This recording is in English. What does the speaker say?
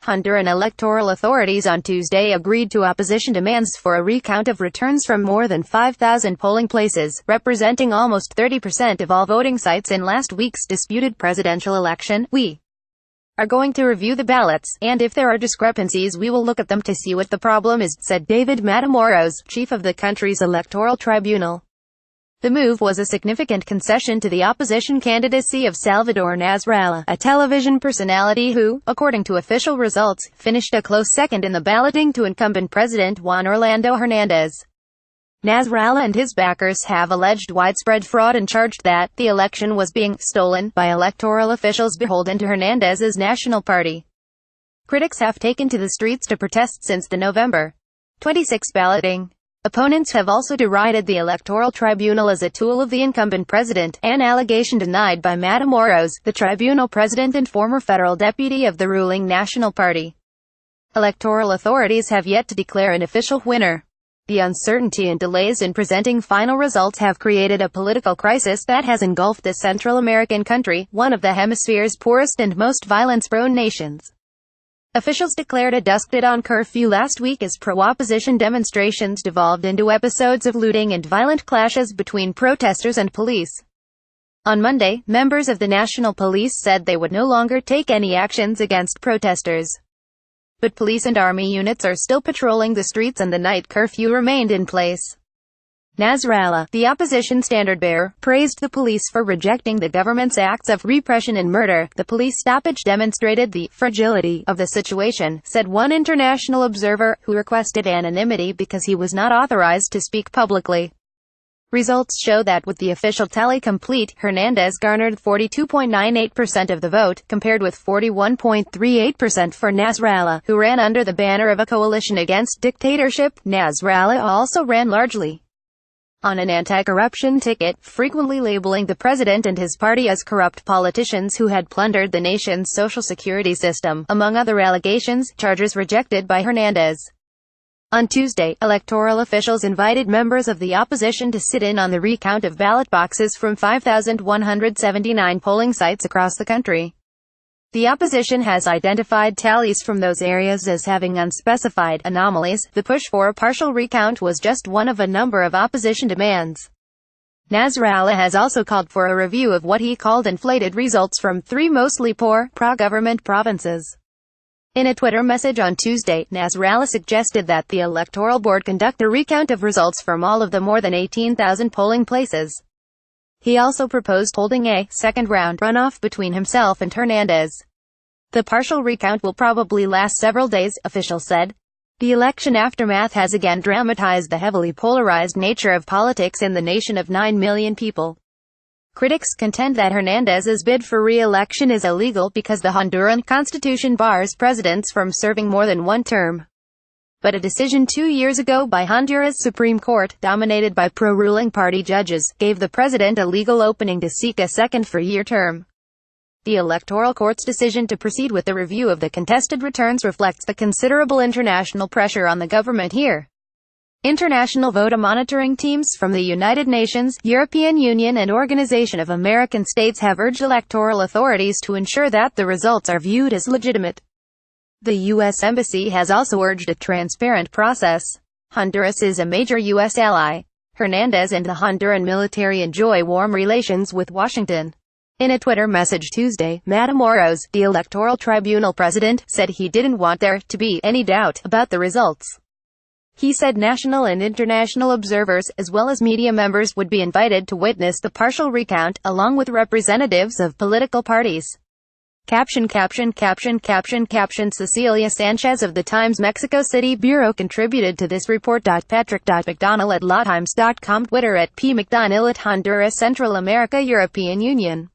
Honduran electoral authorities on Tuesday agreed to opposition demands for a recount of returns from more than 5,000 polling places, representing almost 30% of all voting sites in last week's disputed presidential election. "We are going to review the ballots, and if there are discrepancies we will look at them to see what the problem is," said David Matamoros, chief of the country's electoral tribunal. The move was a significant concession to the opposition candidacy of Salvador Nasralla, a television personality who, according to official results, finished a close second in the balloting to incumbent President Juan Orlando Hernandez. Nasralla and his backers have alleged widespread fraud and charged that the election was being stolen by electoral officials beholden to Hernandez's National Party. Critics have taken to the streets to protest since the November 26 balloting. Opponents have also derided the electoral tribunal as a tool of the incumbent president, an allegation denied by Matamoros, the tribunal president and former federal deputy of the ruling National Party. Electoral authorities have yet to declare an official winner. The uncertainty and delays in presenting final results have created a political crisis that has engulfed the Central American country, one of the hemisphere's poorest and most violence-prone nations. Officials declared a dusk-to-dawn curfew last week as pro-opposition demonstrations devolved into episodes of looting and violent clashes between protesters and police. On Monday, members of the National Police said they would no longer take any actions against protesters. But police and army units are still patrolling the streets and the night curfew remained in place. Nasralla, the opposition standard-bearer, praised the police for rejecting the government's acts of repression and murder. "The police stoppage demonstrated the fragility of the situation," said one international observer, who requested anonymity because he was not authorized to speak publicly. Results show that with the official tally complete, Hernandez garnered 42.98% of the vote, compared with 41.38% for Nasralla, who ran under the banner of a coalition against dictatorship. Nasralla also ran largely on an anti-corruption ticket, frequently labeling the president and his party as corrupt politicians who had plundered the nation's social security system, among other allegations, charges rejected by Hernandez. On Tuesday, electoral officials invited members of the opposition to sit in on the recount of ballot boxes from 5,179 polling sites across the country. The opposition has identified tallies from those areas as having unspecified anomalies. The push for a partial recount was just one of a number of opposition demands. Nasralla has also called for a review of what he called inflated results from 3 mostly poor, pro-government provinces. In a Twitter message on Tuesday, Nasralla suggested that the Electoral Board conduct a recount of results from all of the more than 18,000 polling places. He also proposed holding a second-round runoff between himself and Hernandez. The partial recount will probably last several days, officials said. The election aftermath has again dramatized the heavily polarized nature of politics in the nation of 9 million people. Critics contend that Hernandez's bid for re-election is illegal because the Honduran constitution bars presidents from serving more than one term. But a decision 2 years ago by Honduras Supreme Court, dominated by pro-ruling party judges, gave the president a legal opening to seek a second four-year term. The Electoral Court's decision to proceed with the review of the contested returns reflects the considerable international pressure on the government here. International voter monitoring teams from the United Nations, European Union and Organization of American States have urged electoral authorities to ensure that the results are viewed as legitimate. The U.S. Embassy has also urged a transparent process. Honduras is a major U.S. ally. Hernandez and the Honduran military enjoy warm relations with Washington. In a Twitter message Tuesday, Matamoros, the electoral tribunal president, said he didn't want there to be any doubt about the results. He said national and international observers, as well as media members, would be invited to witness the partial recount, along with representatives of political parties. Caption Cecilia Sanchez of the Times Mexico City Bureau contributed to this report. Patrick.mcdonnell at lawtimes.com, Twitter at pmcdonnell at Honduras, Central America, European Union.